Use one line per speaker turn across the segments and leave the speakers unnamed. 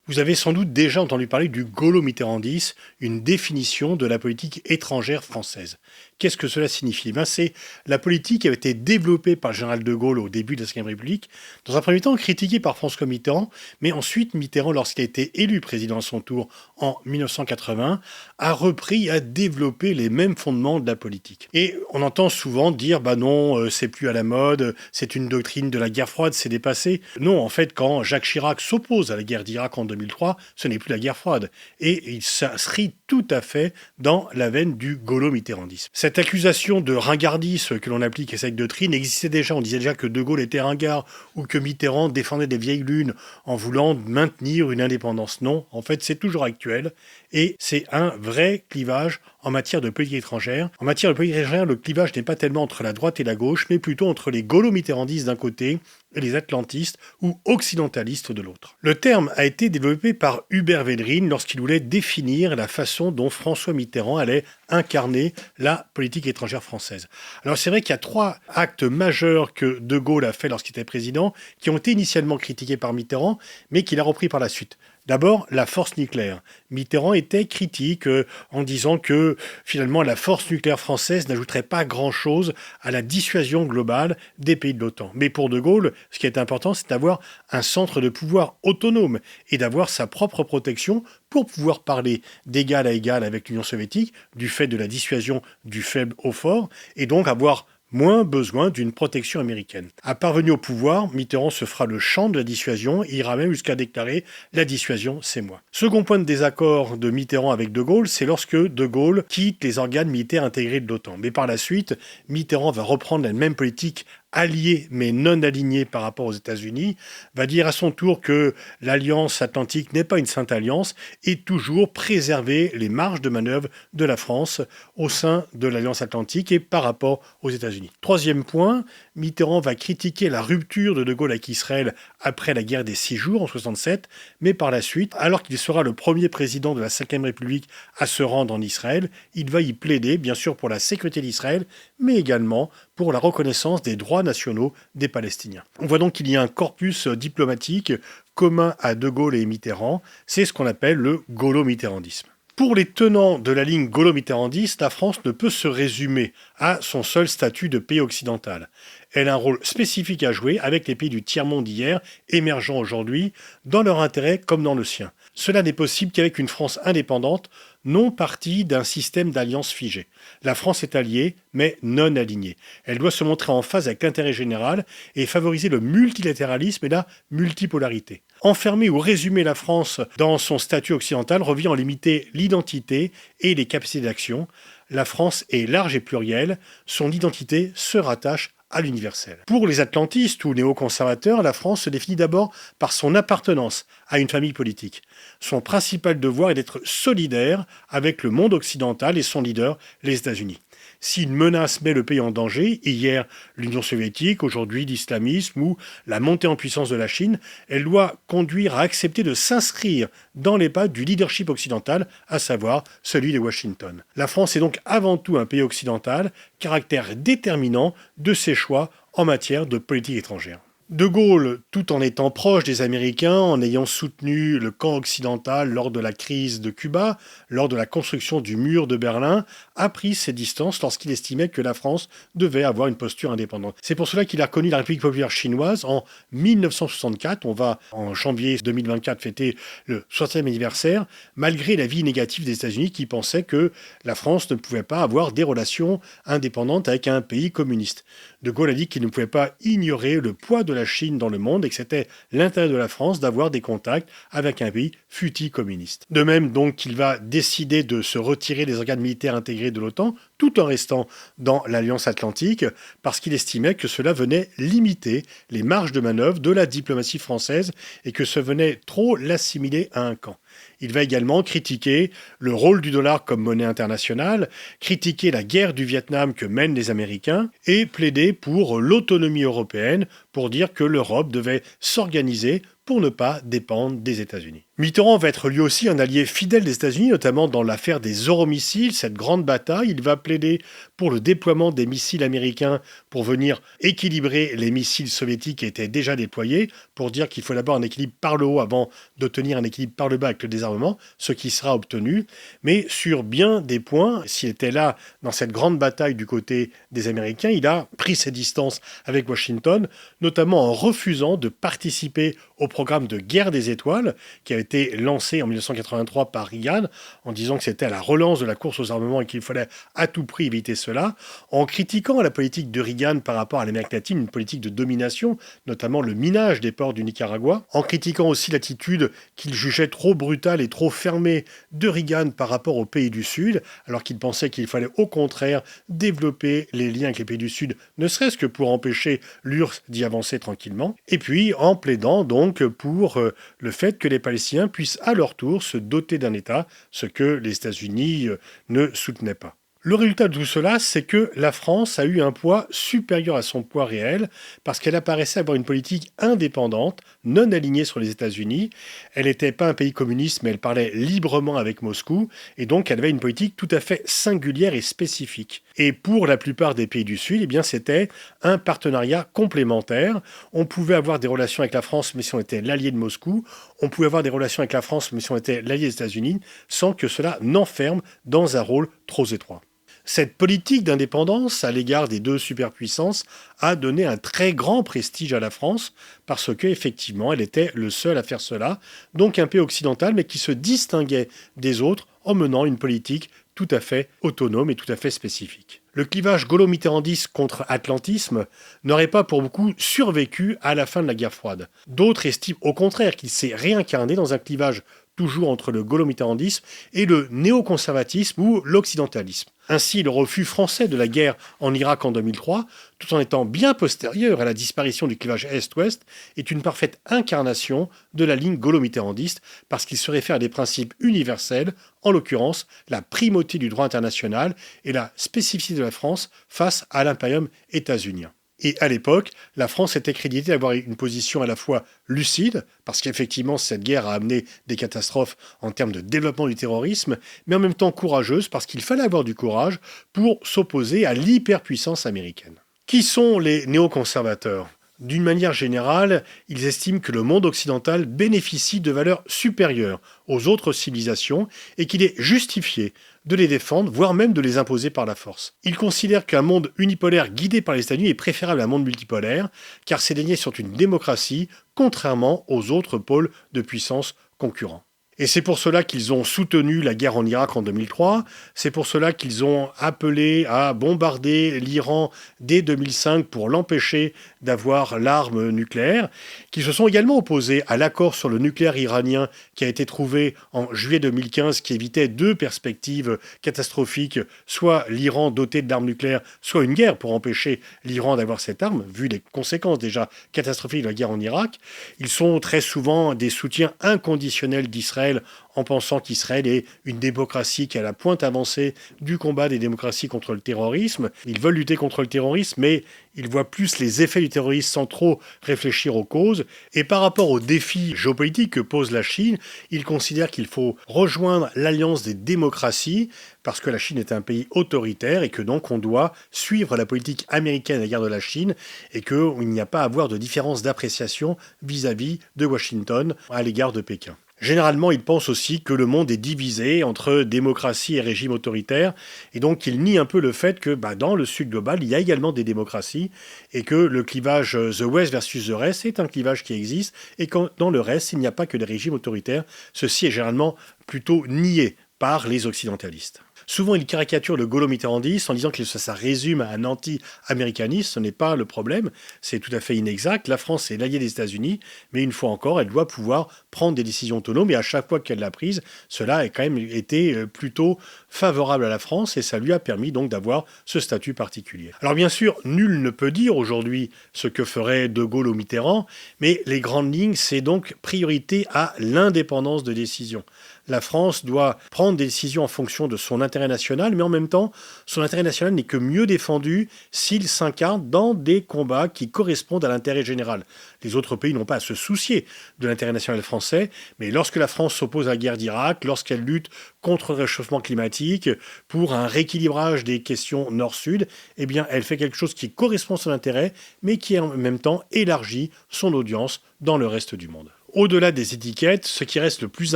Vous avez sans doute déjà entendu parler du gaulo-mitterrandisme, une définition de la politique étrangère française. Qu'est-ce que cela signifie? C'est la politique qui avait été développée par le général de Gaulle au début de la Ve République, dans un premier temps critiquée par François Mitterrand, mais ensuite Mitterrand, lorsqu'il a été élu président à son tour en 1980, a repris et a développé les mêmes fondements de la politique. Et on entend souvent dire, non, c'est plus à la mode, c'est une doctrine de la guerre froide, c'est dépassé. Non, en fait, quand Jacques Chirac s'oppose à la guerre d'Irak en 2003, ce n'est plus la guerre froide. Et il s'inscrit tout à fait dans la veine du gaulo-mitterrandisme. Cette accusation de ringardisme que l'on applique à cette doctrine existait déjà. On disait déjà que De Gaulle était ringard ou que Mitterrand défendait des vieilles lunes en voulant maintenir une indépendance. Non, en fait, c'est toujours actuel et c'est un vrai clivage en matière de politique étrangère. En matière de politique étrangère, le clivage n'est pas tellement entre la droite et la gauche, mais plutôt entre les gaulo-mitterrandistes d'un côté et les atlantistes ou occidentalistes de l'autre. Le terme a été développé par Hubert Védrine lorsqu'il voulait définir la façon dont François Mitterrand allait incarner la politique étrangère française. Alors c'est vrai qu'il y a 3 actes majeurs que De Gaulle a fait lorsqu'il était président, qui ont été initialement critiqués par Mitterrand, mais qu'il a repris par la suite. D'abord, la force nucléaire. Mitterrand était critique en disant que finalement la force nucléaire française n'ajouterait pas grand-chose à la dissuasion globale des pays de l'OTAN. Mais pour De Gaulle, ce qui est important, c'est d'avoir un centre de pouvoir autonome et d'avoir sa propre protection pour pouvoir parler d'égal à égal avec l'Union soviétique, du fait de la dissuasion du faible au fort, et donc avoir moins besoin d'une protection américaine. À parvenu au pouvoir, Mitterrand se fera le champ de la dissuasion et ira même jusqu'à déclarer « la dissuasion, c'est moi ». Second point de désaccord de Mitterrand avec De Gaulle, c'est lorsque De Gaulle quitte les organes militaires intégrés de l'OTAN. Mais par la suite, Mitterrand va reprendre la même politique allié mais non aligné par rapport aux États-Unis, va dire à son tour que l'alliance atlantique n'est pas une sainte alliance et toujours préserver les marges de manœuvre de la France au sein de l'alliance atlantique et par rapport aux États-Unis. Troisième point, Mitterrand va critiquer la rupture de Gaulle avec Israël après la guerre des 6 jours en 1967, mais par la suite, alors qu'il sera le premier président de la Ve République à se rendre en Israël, il va y plaider bien sûr pour la sécurité d'Israël, mais également pour la reconnaissance des droits nationaux des Palestiniens. On voit donc qu'il y a un corpus diplomatique commun à De Gaulle et Mitterrand, c'est ce qu'on appelle le gaulo-mitterrandisme. Pour les tenants de la ligne gaulo-mitterrandiste, la France ne peut se résumer à son seul statut de pays occidental. Elle a un rôle spécifique à jouer avec les pays du tiers-monde d'hier, émergents aujourd'hui, dans leur intérêt comme dans le sien. Cela n'est possible qu'avec une France indépendante, non partie d'un système d'alliance figée. La France est alliée, mais non alignée. Elle doit se montrer en phase avec l'intérêt général et favoriser le multilatéralisme et la multipolarité. Enfermer ou résumer la France dans son statut occidental revient à en limiter l'identité et les capacités d'action. La France est large et plurielle, son identité se rattache à l'universel. Pour les atlantistes ou néoconservateurs, la France se définit d'abord par son appartenance à une famille politique. Son principal devoir est d'être solidaire avec le monde occidental et son leader, les États-Unis. Si une menace met le pays en danger, hier l'Union soviétique, aujourd'hui l'islamisme ou la montée en puissance de la Chine, elle doit conduire à accepter de s'inscrire dans les pas du leadership occidental, à savoir celui de Washington. La France est donc avant tout un pays occidental, caractère déterminant de ses choix en matière de politique étrangère. De Gaulle, tout en étant proche des Américains, en ayant soutenu le camp occidental lors de la crise de Cuba, lors de la construction du mur de Berlin, a pris ses distances lorsqu'il estimait que la France devait avoir une posture indépendante. C'est pour cela qu'il a reconnu la République populaire chinoise en 1964. On va, en janvier 2024, fêter le 60e anniversaire, malgré l'avis négatif des États-Unis qui pensaient que la France ne pouvait pas avoir des relations indépendantes avec un pays communiste. De Gaulle a dit qu'il ne pouvait pas ignorer le poids de la Chine dans le monde et que c'était l'intérêt de la France d'avoir des contacts avec un pays fût-il communiste. De même donc qu'il va décider de se retirer des organes militaires intégrés de l'OTAN tout en restant dans l'Alliance Atlantique parce qu'il estimait que cela venait limiter les marges de manœuvre de la diplomatie française et que ce venait trop l'assimiler à un camp. Il va également critiquer le rôle du dollar comme monnaie internationale, critiquer la guerre du Vietnam que mènent les Américains et plaider pour l'autonomie européenne pour dire que l'Europe devait s'organiser pour ne pas dépendre des États-Unis. Mitterrand va être lui aussi un allié fidèle des États-Unis, notamment dans l'affaire des euromissiles, cette grande bataille. Il va plaider pour le déploiement des missiles américains pour venir équilibrer les missiles soviétiques qui étaient déjà déployés, pour dire qu'il faut d'abord un équilibre par le haut avant d'obtenir un équilibre par le bas avec le désarmement, ce qui sera obtenu. Mais sur bien des points, s'il était là dans cette grande bataille du côté des Américains, il a pris ses distances avec Washington, notamment en refusant de participer au programme de guerre des étoiles qui a été lancé en 1983 par Reagan, en disant que c'était à la relance de la course aux armements et qu'il fallait à tout prix éviter cela, en critiquant la politique de Reagan par rapport à l'Amérique latine, une politique de domination, notamment le minage des ports du Nicaragua, en critiquant aussi l'attitude qu'il jugeait trop brutale et trop fermée de Reagan par rapport aux pays du Sud, alors qu'il pensait qu'il fallait au contraire développer les liens avec les pays du Sud, ne serait-ce que pour empêcher l'URSS d'y avancer tranquillement, et puis en plaidant donc pour le fait que les Palestiniens puissent à leur tour se doter d'un État, ce que les États-Unis ne soutenaient pas. Le résultat de tout cela, c'est que la France a eu un poids supérieur à son poids réel parce qu'elle apparaissait avoir une politique indépendante, non alignée sur les États-Unis. Elle n'était pas un pays communiste, mais elle parlait librement avec Moscou et donc elle avait une politique tout à fait singulière et spécifique. Et pour la plupart des pays du Sud, eh bien, c'était un partenariat complémentaire. On pouvait avoir des relations avec la France, mais si on était l'allié de Moscou. On pouvait avoir des relations avec la France, mais si on était l'allié des États-Unis, sans que cela n'enferme dans un rôle trop étroit. Cette politique d'indépendance à l'égard des deux superpuissances a donné un très grand prestige à la France parce qu'effectivement, elle était le seul à faire cela, donc un pays occidental, mais qui se distinguait des autres en menant une politique tout à fait autonome et tout à fait spécifique. Le clivage gaulo-mitterrandiste contre atlantisme n'aurait pas pour beaucoup survécu à la fin de la guerre froide. D'autres estiment au contraire qu'il s'est réincarné dans un clivage toujours entre le gaulo-mitterrandisme et le néoconservatisme ou l'occidentalisme. Ainsi, le refus français de la guerre en Irak en 2003, tout en étant bien postérieur à la disparition du clivage Est-Ouest, est une parfaite incarnation de la ligne gaulo-mitterrandiste parce qu'il se réfère à des principes universels, en l'occurrence la primauté du droit international et la spécificité de la France face à l'impérium états-unien. Et à l'époque, la France était créditée d'avoir une position à la fois lucide, parce qu'effectivement cette guerre a amené des catastrophes en termes de développement du terrorisme, mais en même temps courageuse, parce qu'il fallait avoir du courage pour s'opposer à l'hyperpuissance américaine. Qui sont les néoconservateurs ? D'une manière générale, ils estiment que le monde occidental bénéficie de valeurs supérieures aux autres civilisations et qu'il est justifié de les défendre, voire même de les imposer par la force. Ils considèrent qu'un monde unipolaire guidé par les États-Unis est préférable à un monde multipolaire, car ces derniers sont une démocratie, contrairement aux autres pôles de puissance concurrents. Et c'est pour cela qu'ils ont soutenu la guerre en Irak en 2003, c'est pour cela qu'ils ont appelé à bombarder l'Iran dès 2005 pour l'empêcher d'avoir l'arme nucléaire, qu'ils se sont également opposés à l'accord sur le nucléaire iranien qui a été trouvé en juillet 2015, qui évitait deux perspectives catastrophiques, soit l'Iran doté d'armes nucléaires, soit une guerre pour empêcher l'Iran d'avoir cette arme, vu les conséquences déjà catastrophiques de la guerre en Irak. Ils sont très souvent des soutiens inconditionnels d'Israël en pensant qu'Israël est une démocratie qui est à la pointe avancée du combat des démocraties contre le terrorisme. Ils veulent lutter contre le terrorisme, mais ils voient plus les effets du terrorisme sans trop réfléchir aux causes. Et par rapport aux défis géopolitiques que pose la Chine, ils considèrent qu'il faut rejoindre l'alliance des démocraties, parce que la Chine est un pays autoritaire et que donc on doit suivre la politique américaine à l'égard de la Chine et qu'il n'y a pas à avoir de différence d'appréciation vis-à-vis de Washington à l'égard de Pékin. Généralement, ils pensent aussi que le monde est divisé entre démocratie et régime autoritaire, et donc ils nient un peu le fait que dans le sud global, il y a également des démocraties, et que le clivage The West versus the Rest est un clivage qui existe, et que dans le reste, il n'y a pas que des régimes autoritaires. Ceci est généralement plutôt nié par les occidentalistes. Souvent, ils caricaturent le gaulo-mitterrandisme en disant que ça résume à un anti-américanisme. Ce n'est pas le problème, c'est tout à fait inexact. La France est l'alliée des États-Unis, mais une fois encore, elle doit pouvoir prendre des décisions autonomes. Et à chaque fois qu'elle l'a prise, cela a quand même été plutôt favorable à la France et ça lui a permis donc d'avoir ce statut particulier. Alors bien sûr, nul ne peut dire aujourd'hui ce que ferait De Gaulle ou Mitterrand, mais les grandes lignes, c'est donc priorité à l'indépendance de décision. La France doit prendre des décisions en fonction de son intérêt national, mais en même temps, son intérêt national n'est que mieux défendu s'il s'incarne dans des combats qui correspondent à l'intérêt général. Les autres pays n'ont pas à se soucier de l'intérêt national français, mais lorsque la France s'oppose à la guerre d'Irak, lorsqu'elle lutte contre le réchauffement climatique, pour un rééquilibrage des questions nord-sud, eh bien, elle fait quelque chose qui correspond à son intérêt, mais qui en même temps élargit son audience dans le reste du monde. Au-delà des étiquettes, ce qui reste le plus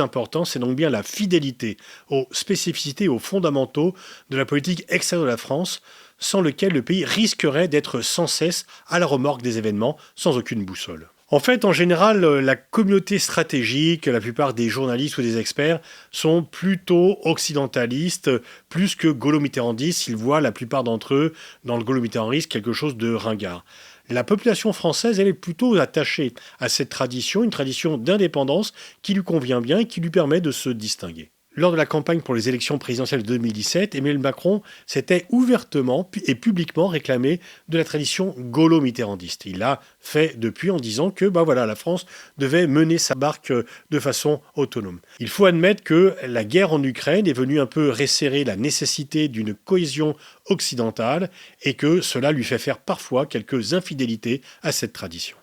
important, c'est donc bien la fidélité aux spécificités et aux fondamentaux de la politique extérieure de la France, sans lequel le pays risquerait d'être sans cesse à la remorque des événements, sans aucune boussole. En fait, en général, la communauté stratégique, la plupart des journalistes ou des experts sont plutôt occidentalistes, plus que gaulo-mitterrandistes. Ils voient la plupart d'entre eux dans le gaulo-mitterrandisme quelque chose de ringard. La population française, elle est plutôt attachée à cette tradition, une tradition d'indépendance qui lui convient bien et qui lui permet de se distinguer. Lors de la campagne pour les élections présidentielles de 2017, Emmanuel Macron s'était ouvertement et publiquement réclamé de la tradition gaulo-mitterrandiste. Il l'a fait depuis en disant que la France devait mener sa barque de façon autonome. Il faut admettre que la guerre en Ukraine est venue un peu resserrer la nécessité d'une cohésion occidentale et que cela lui fait faire parfois quelques infidélités à cette tradition.